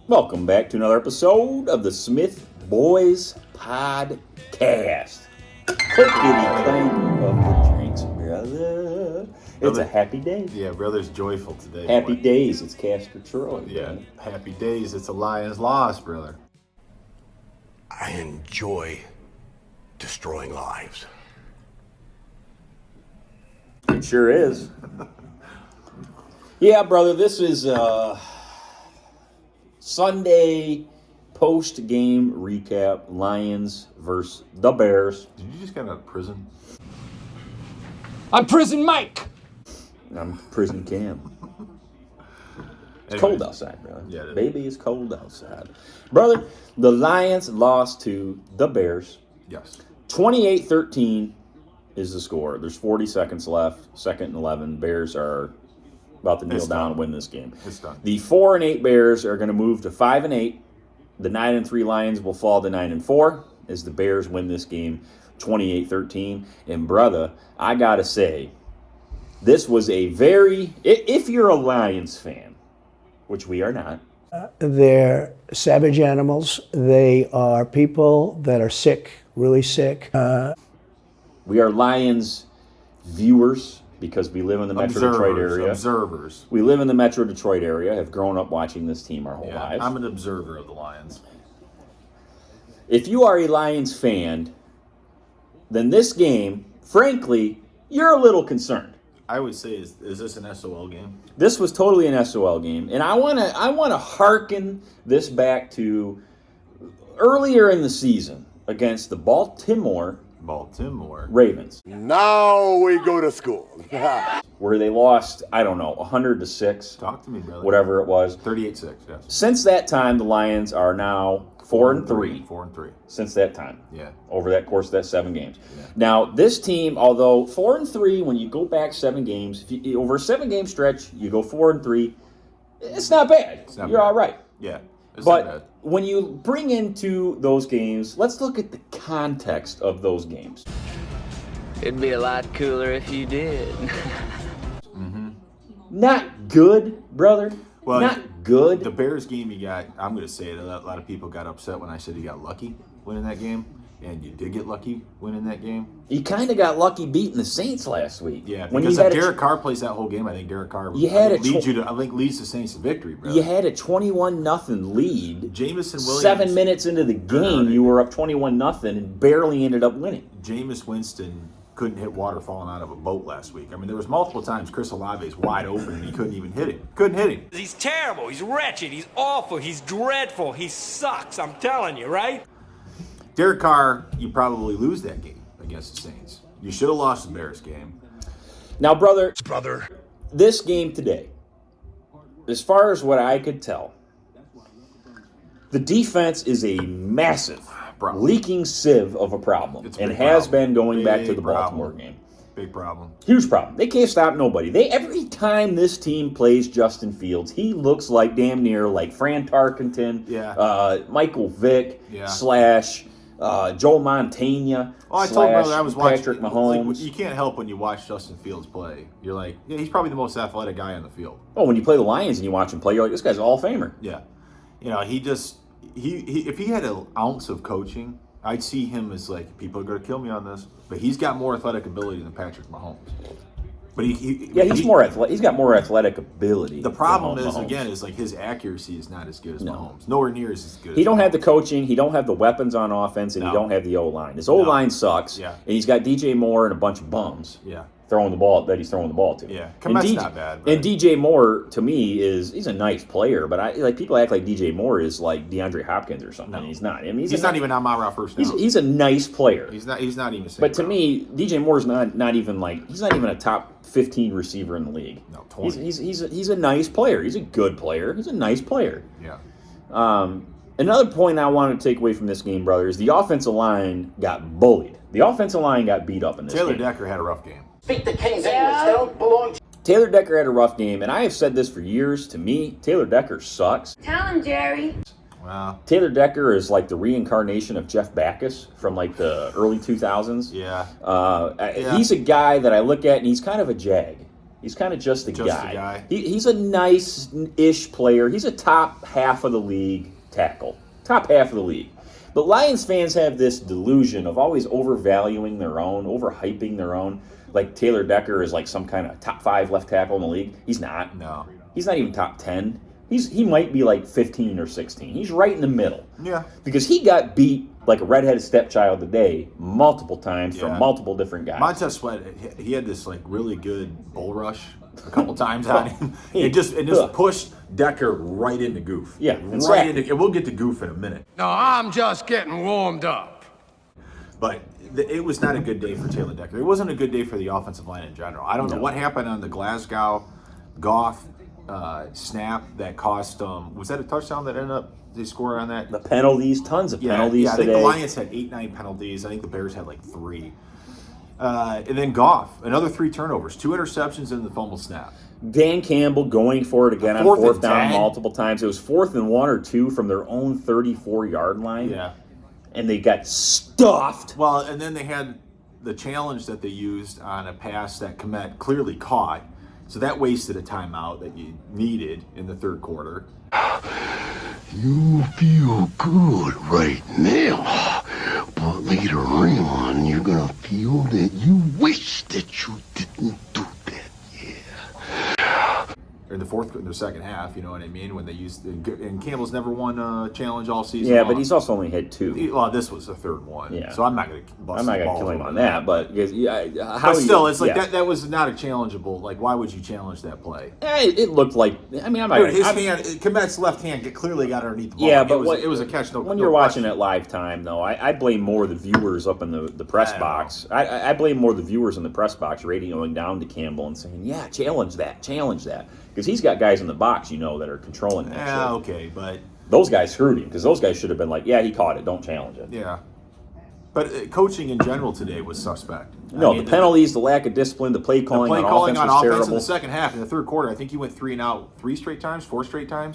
Welcome back to another episode of the Smith Boys Podcast. Clickety clank of the drinks, brother. It's a happy day. Yeah, brother's joyful today. Happy boy. days. It's Castor Troy. Yeah, man. happy days. It's a Lions loss, brother. I enjoy destroying lives. It sure is. Yeah, brother. This is Sunday post-game recap. Lions versus the Bears. Did you just get out of prison? I'm Prison Mike. I'm Prison Cam. It's Anyways. cold outside, brother. Yeah, it is. Baby, it's cold outside. Brother, the Lions lost to the Bears. Yes. 28-13 is the score. There's 40 seconds left. Second and 11. Bears are about to kneel It's down done. and win this game. It's done. The 4-8 Bears are going to move to 5-8. The 9-3 Lions will fall to 9-4 as the Bears win this game 28-13. And brother, I got to say, this was a very, if you're a Lions fan, which we are not. They're savage animals. They are people that are sick, really sick. We are Lions viewers because we live in the Metro Detroit area. Observers. We live in the Metro Detroit area, have grown up watching this team our whole Yeah, lives. I'm an observer of the Lions. If you are a Lions fan, then this game, frankly, you're a little concerned. I would say, is this an SOL game? This was totally an SOL game, and I wanna hearken this back to earlier in the season against the Baltimore Ravens, Now we go to school. where they lost, I don't know, 100-6, Talk to me, brother. whatever it was. 38-6, yes. Since that time, the Lions are now 4-3. 4-3. Since that time. Yeah. Over that course of that 7 games. Yeah. Now, this team, although 4-3, when you go back 7 games, over a 7-game stretch, you go 4-3, it's not bad. not You're bad. all right. Yeah. It's not bad. But when you bring into those games, let's look at the context of those games. It'd be a lot cooler if you did. Not good, brother. Well, not good. The Bears game you got, I'm going to say it, a lot of people got upset when I said you got lucky winning that game. And you did get lucky winning that game. You kind of got lucky beating the Saints last week. Yeah, when because you if had Derek Carr plays that whole game, I think Derek Carr You had a leads the Saints to victory, bro. you had a 21-0 lead. Jameson Williams. 7 minutes into the game, you were up 21-0 and barely ended up winning. Jameis Winston couldn't hit water falling out of a boat last week. I mean, there was multiple times Chris Olave is wide open and he couldn't even hit him. Couldn't hit him. He's terrible. He's wretched. He's awful. He's dreadful. He sucks. I'm telling you, right? Derek Carr, you probably lose that game against the Saints. You should have lost the Bears game. Now, brother, Brother. this game today, as far as what I could tell, the defense is a massive, Problem. leaking sieve of a problem, It's a and big has problem. been going back to Big the Baltimore problem. game. Big problem. Huge problem. They can't stop nobody. Every time this team plays Justin Fields, he looks like damn near like Fran Tarkenton, Michael Vick, Yeah. / Joe Montana, Oh, I told / brother I was watching Patrick Mahomes. Like, you can't help when you watch Justin Fields play. You're like, yeah, he's probably the most athletic guy on the field. Oh, when you play the Lions and you watch him play, you're like, this guy's a Hall of Famer. Yeah, you know, he if he had an ounce of coaching, I'd see him as like, people are going to kill me on this, but he's got more athletic ability than Patrick Mahomes. But he's more athletic. He's got more athletic ability. The problem than is Mahomes. again is like his accuracy is not as good as Mahomes. Nowhere near as good. He as don't Mahomes. have the coaching. He don't have the weapons on offense, and he No. don't have the O line. His O line sucks. Yeah. And he's got DJ Moore and a bunch of bums. Yeah. Throwing the ball that he's throwing the ball to. Yeah. And Komet's not bad, but- And DJ Moore to me he's a nice player, but people act like DJ Moore is like DeAndre Hopkins or something. No. He's not. I mean, He's not even on my route first down. He's a nice player. He's not even. But to me, DJ Moore's not even like he's not even a top 15 receiver in the league. No, 20. He's a nice player. He's a good player. He's a nice player. Yeah. Another point I want to take away from this game, brother, is the offensive line got bullied. The offensive line got beat up in this Taylor game. Decker had a rough game. Speak the King's English. They don't belong to Taylor Decker had a rough game, and I have said this for years. To me, Taylor Decker sucks. Tell him, Jerry. Wow. Taylor Decker is like the reincarnation of Jeff Backus from like the early 2000s. Yeah. He's a guy that I look at, and he's kind of a jag. He's kind of just a Just a guy. guy. He's a nice-ish player. He's a top half of the league tackle. Top half of the league. But Lions fans have this delusion of always overvaluing their own, overhyping their own. Like Taylor Decker is like some kind of top 5 left tackle in the league. He's not. No. He's not even top 10. He might be like 15 or 16. He's right in the middle. Yeah. Because he got beat like a redheaded stepchild today multiple times Yeah. from multiple different guys. Montez Sweat, he had this like really good bull rush a couple times on him. Hey, It just pushed Decker right into Goof. Yeah, and right Sack. into. And we'll get to Goof in a minute. No, I'm just getting warmed up. But it was not a good day for Taylor Decker. It wasn't a good day for the offensive line in general. I don't know what happened on the Glasgow Goff snap that cost was that a touchdown that ended up they score on that? The penalties, tons of penalties yeah, I think today. the Lions had 8-9 penalties. I think the Bears had like 3. And then Goff, another 3 turnovers, 2 interceptions and the fumble snap. Dan Campbell going for it again on Fourth fourth and down 10. multiple times. It was 4th and 1 or 2 from their own 34-yard line. Yeah. And they got stuffed. Well, and then they had the challenge that they used on a pass that Kmet clearly caught. So that wasted a timeout that you needed in the third quarter. You feel good right now, but later on, you're gonna feel that you wish that you didn't do that. Yeah. In the second half, you know what I mean? When they used and Campbell's never won a challenge all season. Yeah, long. but he's also only had 2. Well, this was the third one. Yeah. So I'm not going to bust I'm not his going to balls kill him over on that, but how But still, it's like yeah. that was not a challengeable. Like, why would you challenge that play? It looked like. I mean, I'm not. Dude, his I'm- hand, Kmet's left hand clearly got underneath the ball. Yeah, Like, but it was a catch. No, when no you're watching question. it live time, though, I blame more the viewers up in the press I know. box. I blame more the viewers in the press box radioing down to Campbell and saying, "Yeah, challenge that," because he's got guys in the box, that are controlling that. Yeah, shit. okay, but Those guys screwed him because those guys should have been like, "Yeah, he caught it. Don't challenge it." yeah, but coaching in general today was suspect. No, I mean, the penalties, the lack of discipline, the play the calling, play on calling offense on was offense in terrible. the second half. In the third quarter, I think you went 3 and out 4 straight times.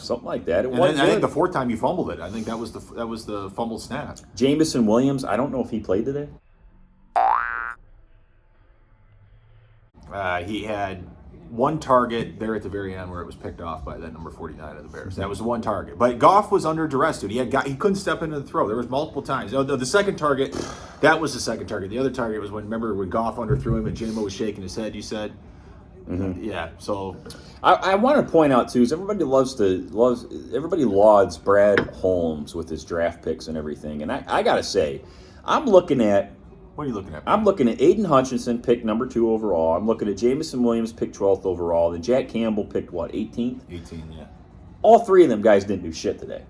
Something like that. It And wasn't then I think good. the 4th time you fumbled it. I think that was the fumbled snap. Jamison Williams, I don't know if he played today. He had one target there at the very end where it was picked off by that number 49 of the Bears. That was the one target. But Goff was under duress, dude. He couldn't step into the throw. There was multiple times. The second target, that was the second target. The other target was when Goff underthrew him and J-Mo was shaking his head, you said? Mm-hmm. Yeah, so... I want to point out too is everybody lauds Brad Holmes with his draft picks and everything, and I gotta say, I'm looking at What are you looking at? Aiden Hutchinson picked number 2 overall. I'm looking at Jamison Williams picked 12th overall. Then Jack Campbell picked what 18th. 18, yeah. All 3 of them guys didn't do shit today,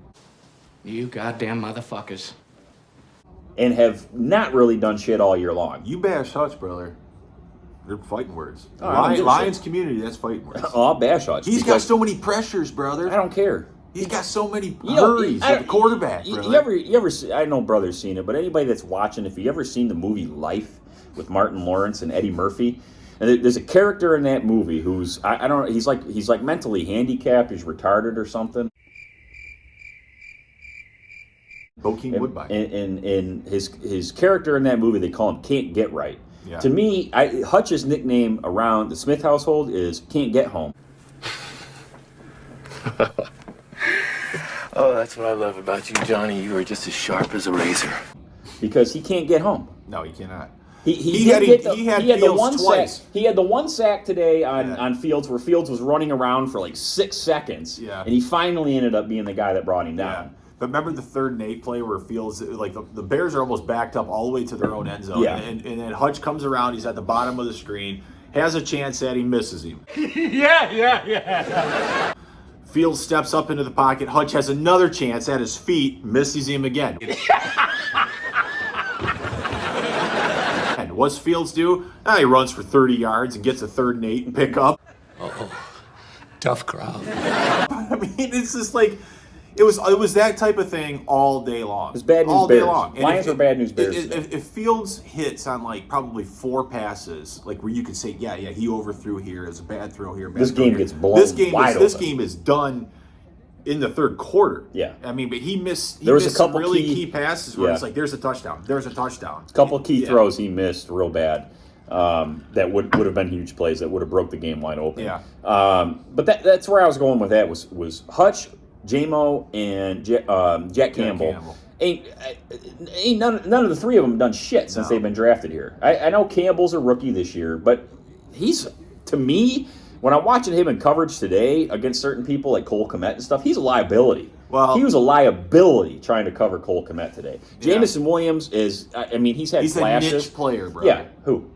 You goddamn motherfuckers. and have not really done shit all year long. You bash Hutch, brother. They're fighting words. Oh, I don't give a Lions shit. community, that's fighting words. Oh, I'll bash Hutch. He's got because so many pressures, brother. I don't care. He's got so many You know, hurries at the quarterback, you brother. ever see, I know brother's seen it, but anybody that's watching, if you ever seen the movie Life with Martin Lawrence and Eddie Murphy, and there's a character in that movie who's I don't know, he's like mentally handicapped, he's retarded or something. Bokeem Woodbine. And his character in that movie, they call him Can't Get Right. Yeah. To me, Hutch's nickname around the Smith household is Can't Get Home. Oh, that's what I love about you, Johnny. You are just as sharp as a razor. Because he can't get home. No, he cannot. He had had the Fields one twice. sack. He had the one sack today Yeah. on Fields where Fields was running around for like 6 seconds. Yeah. And he finally ended up being the guy that brought him Yeah. down. But remember the 3rd and 8 play where Fields, like the Bears are almost backed up all the way to their own end zone. Yeah. And then Hutch comes around, he's at the bottom of the screen, has a chance at him, misses him. Yeah. Fields steps up into the pocket, Hutch has another chance at his feet, misses him again. And what's Fields do? He runs for 30 yards and gets a 3rd and 8 and pick up. Tough crowd. I mean, it's just like it was that type of thing all day long. It's bad news all day Bears. long. And Lions were bad news Bears If Fields hits on like probably 4 passes, like where you can say, yeah, he overthrew here, it's a bad throw here. Bad This throw game here. gets blown This game wide is open. done in the 3rd quarter. Yeah. I mean, but he missed. There was a missed some couple really key- key passes where Yeah. it's like, there's a touchdown. There's a touchdown. A couple of key Yeah. throws he missed real bad. that would have been huge plays that would have broke the game wide open. Yeah. But that's where I was going with that was Hutch, J-Mo, and Jack Campbell. Ain't none of the three of them done shit since they've been drafted here. I know Campbell's a rookie this year, but he's, to me, when I'm watching him in coverage today against certain people like Cole Kmet and stuff, he's a liability. Well, he was a liability trying to cover Cole Kmet today. Jamison Williams is, I mean, he's had flashes. He's a niche player, bro. Yeah, who?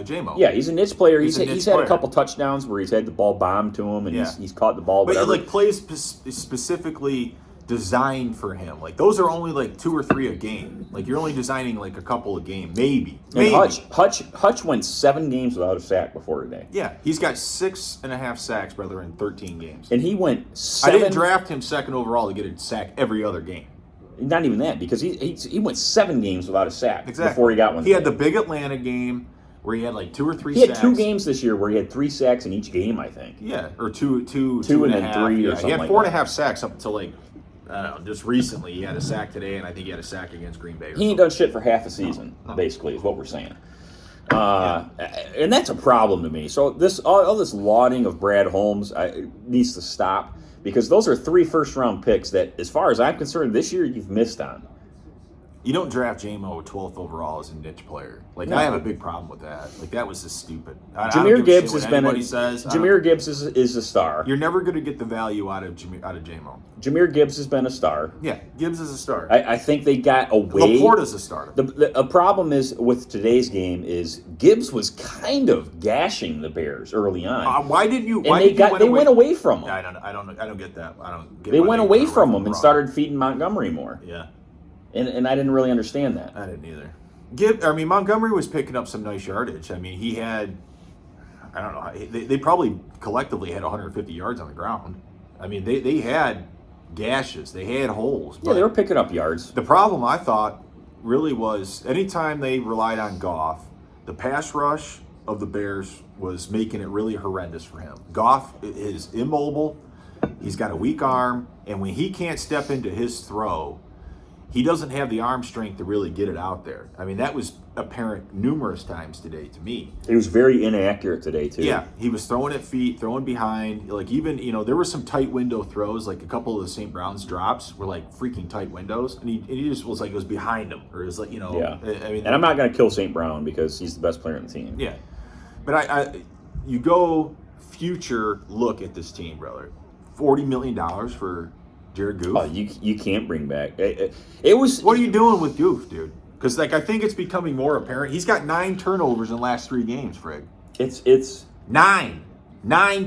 J-Mo. Yeah, he's a niche player. He's a niche had player. a couple touchdowns where he's had the ball bombed to him, and he's caught the ball. But Whatever. like plays specifically designed for him. Like those are only like 2 or 3 a game. Like you're only designing like a couple a game, maybe. And Hutch went 7 games without a sack before today. Yeah, he's got 6.5 sacks, brother, in 13 games. And he went 7. I didn't draft him second overall to get a sack every other game. Not even that, because he went 7 games without a sack Exactly. before he got one. He had the big Atlanta game where he had like 2 or 3 He sacks. had 2 games this year where he had 3 sacks in each game, I think. Yeah, or two and then 3 or something. He had like 4.5 sacks up until like, I don't know, just recently. He had a sack today, and I think he had a sack against Green Bay. He ain't done shit for half a season, basically, is what we're saying. And that's a problem to me. So all this lauding of Brad Holmes needs to stop, because those are 3 first-round picks that, as far as I'm concerned, this year you've missed on. You don't draft J-Mo 12th overall as a niche player. Like, No. I have a big problem with that. Like, that was just stupid. I don't Jameer give a Gibbs shit has what been anybody says. Jameer Gibbs is a star. You're never going to get the value out of J-Mo. Jameer Gibbs has been a star. Yeah, Gibbs is a star. I think they got away. Laporta's a star. A problem is with today's game is Gibbs was kind of gashing the Bears early on. Why didn't you? They went away from him. I don't get that. I don't get. They why went away got from him him and wrong. started feeding Montgomery more. Yeah, and I didn't really understand that. I didn't either. Montgomery was picking up some nice yardage. I mean, he had, I don't know, they probably collectively had 150 yards on the ground. I mean, they had gashes, they had holes. Yeah, they were picking up yards. The problem, I thought, really was anytime they relied on Goff, the pass rush of the Bears was making it really horrendous for him. Goff is immobile, he's got a weak arm, and when he can't step into his throw, he doesn't have the arm strength to really get it out there. I mean, that was apparent numerous times today to me. He was very inaccurate today, too. Yeah, he was throwing at feet, throwing behind. Like, even, there were some tight window throws, like a couple of the St. Brown's drops were like freaking tight windows. And he just was like, it was behind him. Or it was like, Yeah. I mean, and I'm not going to kill St. Brown because he's the best player on the team. Yeah. But you go future look at this team, brother. $40 million for Jared Goff. Oh, you can't bring back. It was. What are you doing with Goff, dude? Because I think it's becoming more apparent. He's got 9 turnovers in the last 3 games, Frig. It's 9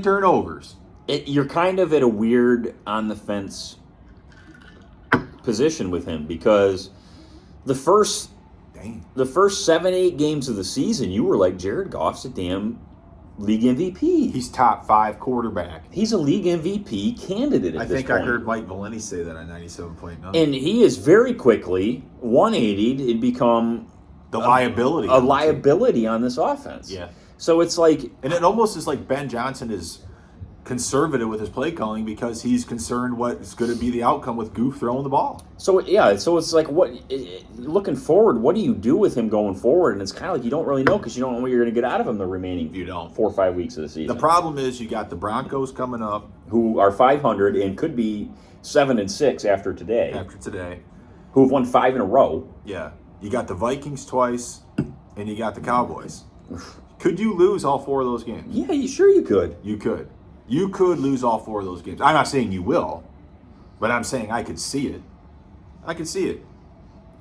turnovers. You're kind of at a weird on the fence position with him, because the first 7-8 games of the season, you were like, Jared Goff's a damn league MVP. He's top 5 quarterback. He's a league MVP candidate at this point. I heard Mike Valenti say that on 97.9. And he is very quickly 180'd and become the liability. A liability on this offense. Yeah. So it's like, and it almost is like Ben Johnson is conservative with his play calling because he's concerned what's going to be the outcome with Goff throwing the ball. So it's like, what looking forward, what do you do with him going forward? And it's kind of like you don't really know, because you don't know what you're going to get out of him the remaining 4 or 5 weeks of the season. The problem is you got the Broncos coming up, who are 500 and could be 7-6 after today. Who have won 5 in a row. Yeah, you got the Vikings twice, and you got the Cowboys. Could you lose all 4 of those games? Yeah, sure you could. You could. You could lose all 4 of those games. I'm not saying you will, but I'm saying I could see it. I could see it.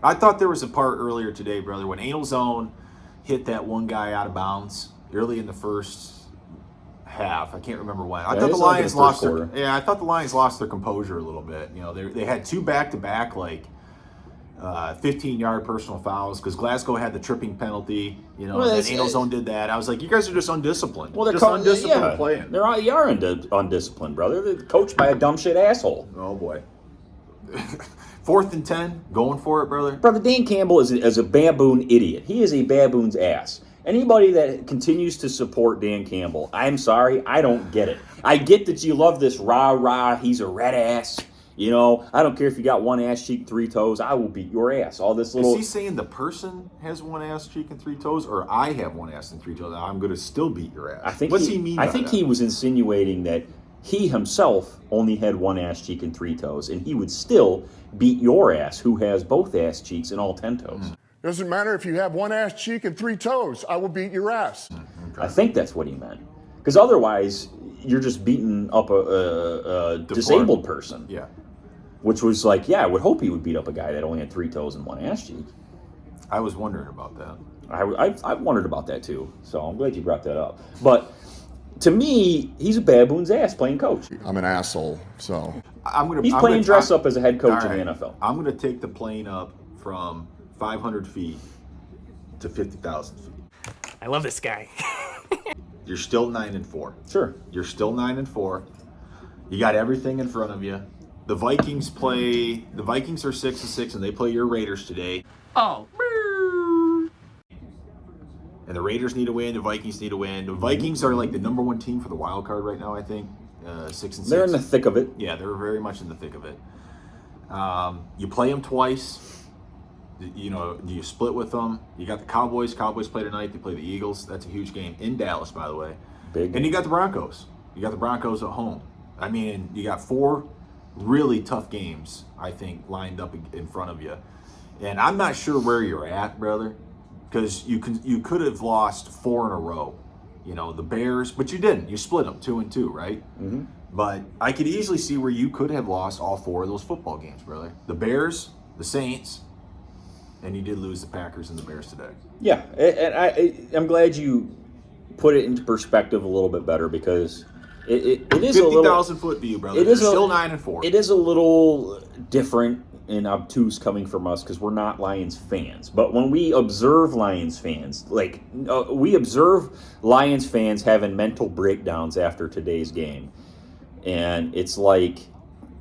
I thought there was a part earlier today, brother, when Anal Zone hit that one guy out of bounds early in the first half. I can't remember when. I thought the Lions lost their I thought the Lions lost their composure a little bit. They had 2 back-to-back 15-yard personal fouls because Glasgow had the tripping penalty. And then Anal Zone did that. I was like, you guys are just undisciplined. Well, they're just undisciplined playing. They are undisciplined, brother. They're coached by a dumb shit asshole. Oh boy. 4th and 10, going for it, brother. Brother, Dan Campbell is a baboon idiot. He is a baboon's ass. Anybody that continues to support Dan Campbell, I'm sorry, I don't get it. I get that you love this rah-rah, he's a red ass, You know, I don't care if you got one ass cheek, 3 toes. I will beat your ass. All this little. Is he saying the person has one ass, cheek, and 3 toes, or I have one ass and 3 toes? I'm going to still beat your ass. I think What's he mean? I by think that? he was insinuating that he himself only had one ass cheek and 3 toes, and he would still beat your ass, who has both ass cheeks and all 10 toes. Doesn't matter if you have one ass cheek and 3 toes. I will beat your ass. I think that's what he meant, because otherwise you're just beating up a disabled person. Yeah. Which was like, yeah, I would hope he would beat up a guy that only had 3 toes and one ass cheek. I was wondering about that. I've wondered about that too, so I'm glad you brought that up. But to me, he's a baboon's ass playing coach. I'm an asshole, so. He's playing dress up as a head coach in the NFL. I'm going to take the plane up from 500 feet to 50,000 feet. I love this guy. You're still 9-4. Sure. You're still 9-4. You got everything in front of you. The Vikings are 6-6, and they play your Raiders today. Oh. And the Raiders need to win. The Vikings need to win. The Vikings are like the number 1 team for the wild card right now, I think. 6-6. They're in the thick of it. Yeah, they're very much in the thick of it. You play them twice. You know, you split with them. You got the Cowboys. Cowboys play tonight. They play the Eagles. That's a huge game in Dallas, by the way. Big. And you got the Broncos. You got the Broncos at home. I mean, you got 4 really tough games, I think, lined up in front of you. And I'm not sure where you're at, brother, because you could have lost 4 in a row. You know, the Bears, but you didn't. You split them 2-2, right? Mm-hmm. But I could easily see where you could have lost all 4 of those football games, brother. The Bears, the Saints, and you did lose the Packers and the Bears today. Yeah, and I'm glad you put it into perspective a little bit better, because it is 50,000 foot view, brother. It is still 9-4. It is a little different and obtuse coming from us because we're not Lions fans. But when we observe Lions fans, we observe Lions fans having mental breakdowns after today's game, and it's like,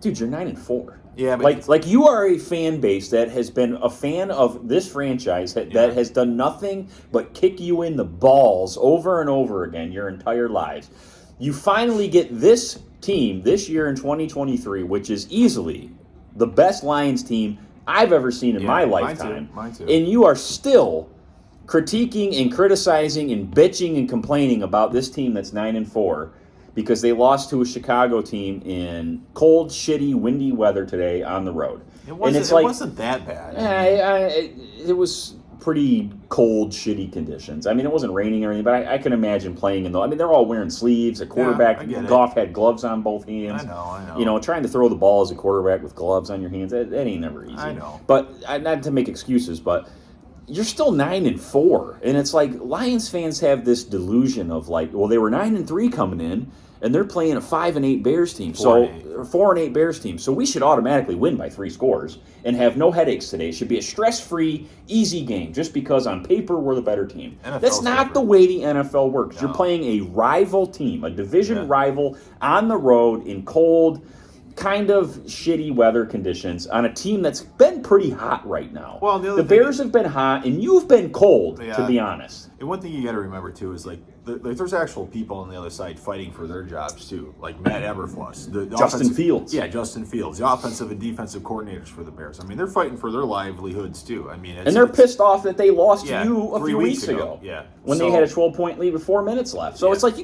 dude, you're 9-4. Yeah, but like you are a fan base that has been a fan of this franchise that has done nothing but kick you in the balls over and over again your entire lives. You finally get this team this year in 2023, which is easily the best Lions team I've ever seen in my lifetime. Mine too. And you are still critiquing and criticizing and bitching and complaining about this team that's 9-4 because they lost to a Chicago team in cold, shitty, windy weather today on the road. It wasn't that bad. It was pretty cold, shitty conditions. I mean, it wasn't raining or anything, but I can imagine playing in those. I mean, they're all wearing sleeves. A quarterback, Goff had gloves on both hands. I know. You know, trying to throw the ball as a quarterback with gloves on your hands, that ain't never easy. I know. But not to make excuses, but you're still 9-4, and it's like Lions fans have this delusion of like, well, they were 9-3 coming in, and they're playing a 5-8 Bears team, 4-8 Bears team. So we should automatically win by 3 scores and have no headaches today. It should be a stress-free, easy game, just because on paper we're the better team. That's not the way the NFL works. No. You're playing a rival team, a division rival on the road in cold, kind of shitty weather conditions on a team that's been pretty hot right now. Well, the Bears have been hot, and you've been cold, to be honest. And one thing you got to remember, too, is like there's actual people on the other side fighting for their jobs, too. Like Matt Eberflus. Justin Fields. Yeah, Justin Fields. The offensive and defensive coordinators for the Bears. I mean, they're fighting for their livelihoods, too. I mean, and they're pissed off that they lost to you a few weeks ago. Yeah. When they had a 12-point lead with 4 minutes left. So it's like,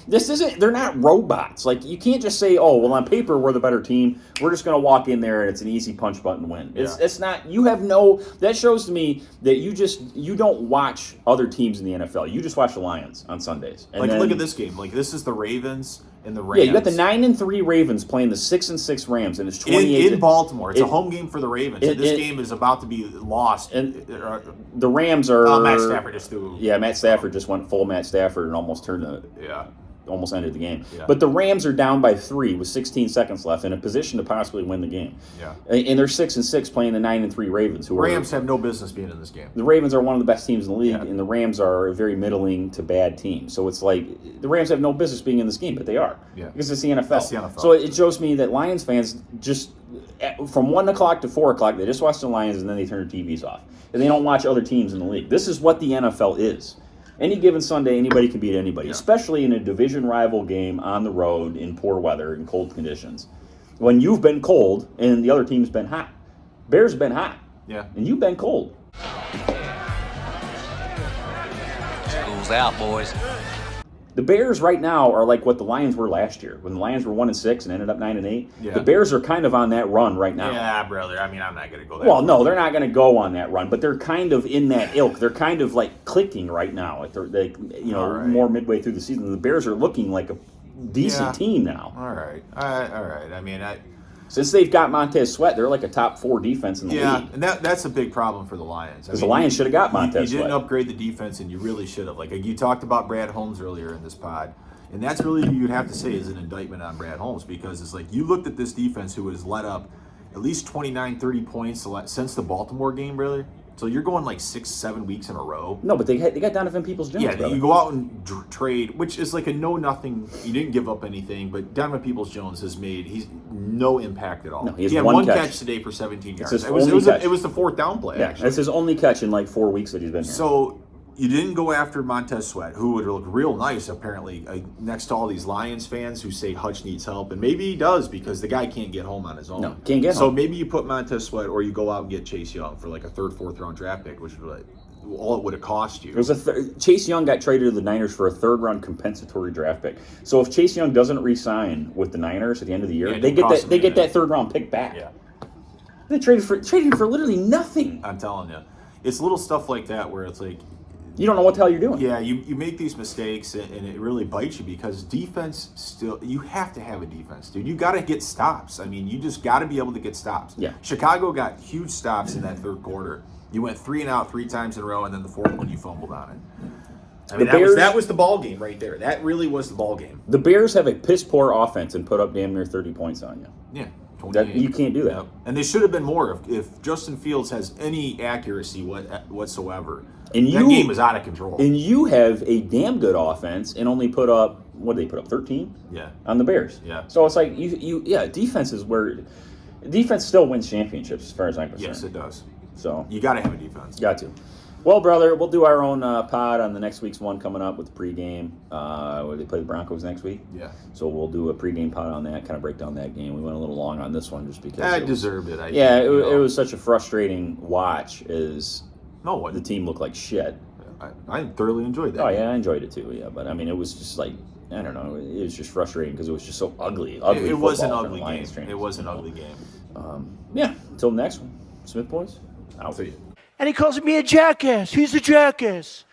they're not robots. Like, you can't just say, oh, well, on paper, we're the better team. We're just going to walk in there and it's an easy punch button win. It's not, that shows to me that you don't watch other teams in the NFL. You just watch the Lions on Sundays. And look at this game. Like, this is the Ravens and the Rams. Yeah, you got the 9-3 Ravens playing the 6-6 Rams, and it's 28 in Baltimore. It's a home game for the Ravens. And this game is about to be lost. And the Rams are. Matt Stafford just threw. Yeah, Matt Stafford just went full Matt Stafford and almost almost ended the game. Yeah. But the Rams are down by 3 with 16 seconds left in a position to possibly win the game. Yeah. And they're 6-6 playing the 9-3 Ravens. Rams have no business being in this game. The Ravens are one of the best teams in the league, and the Rams are a very middling to bad team. So it's like the Rams have no business being in this game, but they are. Yeah. Because it's the NFL. That's the NFL. So it shows me that Lions fans just, from 1 o'clock to 4 o'clock, they just watch the Lions and then they turn their TVs off. And they don't watch other teams in the league. This is what the NFL is. Any given Sunday, anybody can beat anybody, especially in a division rival game on the road in poor weather and cold conditions. when you've been cold and the other team's been hot. Bears have been hot. Yeah. And you've been cold. School's out, boys. The Bears right now are like what the Lions were last year. When the Lions were 1-6 and ended up 9-8. Yeah. The Bears are kind of on that run right now. Yeah, brother. I mean, I'm not going to go there. Well, no, they're not going to go on that run, but they're kind of in that ilk. They're kind of like clicking right now. Like they All right. more midway through the season. The Bears are looking like a decent team now. All right. All right. I mean, Since they've got Montez Sweat, they're like a top 4 defense in the league. and that's a big problem for the Lions. Because the Lions should have got Montez You didn't Sweat. upgrade the defense, and you really should have. Like you talked about Brad Holmes earlier in this pod, and that's really you'd have to say is an indictment on Brad Holmes, because it's like you looked at this defense who has let up at least 29, 30 points since the Baltimore game, brother. So you're going like 6-7 weeks in a row. No, but they got Donovan Peoples-Jones. Yeah, brother. you go out and trade, which is like a no-nothing. You didn't give up anything, but Donovan Peoples-Jones he's no impact at all. No, he has had one catch. catch Today for 17 yards. his It was only catch. it was the 4th down play. Yeah, actually. that's his only catch in like 4 weeks that he's been here. So you didn't go after Montez Sweat, who would look real nice apparently next to all these Lions fans who say Hutch needs help, and maybe he does because the guy can't get home on his own. No, can't get so home. maybe you put Montez Sweat, or you go out and get Chase Young for like a 3rd, 4th round draft pick, which would all it would have cost you. It was Chase Young got traded to the Niners for a 3rd round compensatory draft pick. So if Chase Young doesn't re-sign with the Niners at the end of the year, Yeah, they it get costs that they them get that 3rd round pick back. Yeah. They traded for literally nothing. I'm telling you, it's little stuff like that where it's like, You don't know what the hell you're doing. yeah, you make these mistakes and it really bites you, because defense you have to have a defense, dude. You got to get stops. I mean, you just got to be able to get stops. Yeah. Chicago got huge stops in that 3rd quarter. You went 3 and out 3 times in a row, and then the 4th one you fumbled on it. I mean, that was the ball game right there. That really was the ball game. The Bears have a piss poor offense and put up damn near 30 points on you. Yeah. You can't do that. Yep. And they should have been more if Justin Fields has any accuracy whatsoever. And that game was out of control. And you have a damn good offense and only put up, what did they put up, 13? Yeah. On the Bears. Yeah. So it's like, defense is where, defense still wins championships as far as I'm concerned. Yes, it does. So you got to have a defense. Got to. Well, brother, we'll do our own pod on the next week's one coming up with the pregame. Where they play the Broncos next week. Yeah. So we'll do a pregame pod on that, kind of break down that game. We went a little long on this one just because. I deserved it. It was such a frustrating watch as the team looked like shit. I thoroughly enjoyed that. Oh, yeah, I enjoyed it too, yeah. But, I mean, it was just like, I don't know, it was just frustrating because it was just so ugly. It was an football ugly from the Lions game. trainers. It was an ugly game. Yeah, until the next one. Smith Boys, out. See you. And he calls me a jackass. He's a jackass.